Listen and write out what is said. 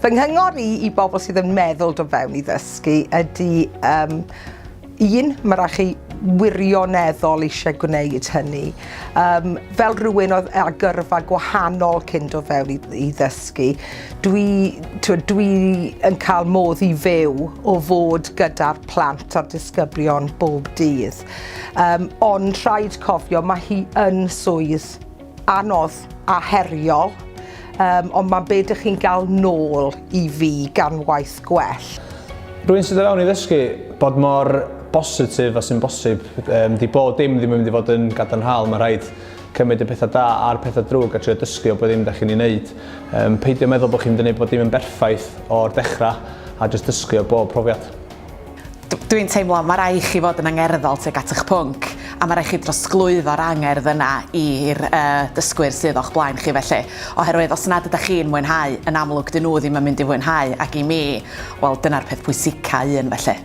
Fy nghyngor i bobl sydd yn meddwl do fewn i ddysgu ydy mae rhaid chi wirioneddol eisiau gwneud hynny. Fel rhywun â gyrfa gwahanol cyn do fewn i ddysgu, dwi yn cael modd i fyw o fod gyda'r plant a'r disgyblion bob dydd. Ond rhaid cofio mae hi yn swydd anodd a heriol, ond mae be ydych chi'n gael nôl i fi gan waith gwell. Rwy'n sydd o fewn i ddysgu bod mor bositif a sy'n bosib. Di bod dim yn mynd i fod yn gadarnhaol, mae rhaid cymryd y pethau da a'r pethau drwg a trio dysgu o bod dim da chi'n ei wneud. Peidio meddwl bod chi'n mynd bod dim yn berffaith o'r dechrau a jyst dysgu o bob profiad. Dwi'n teimlo mae rhaid chi fod yn angerddol tuag at eich pwnc a mae rhaid chi drosglwyddo'r angerdd yna i'r dysgwyr sydd o'ch blaen chi felly. Oherwydd os nad ydych chi'n mwynhau, yn amlwg dyn nhw ddim yn mynd i fwynhau ac i mi, wel dyna'r peth pwysicau un felly.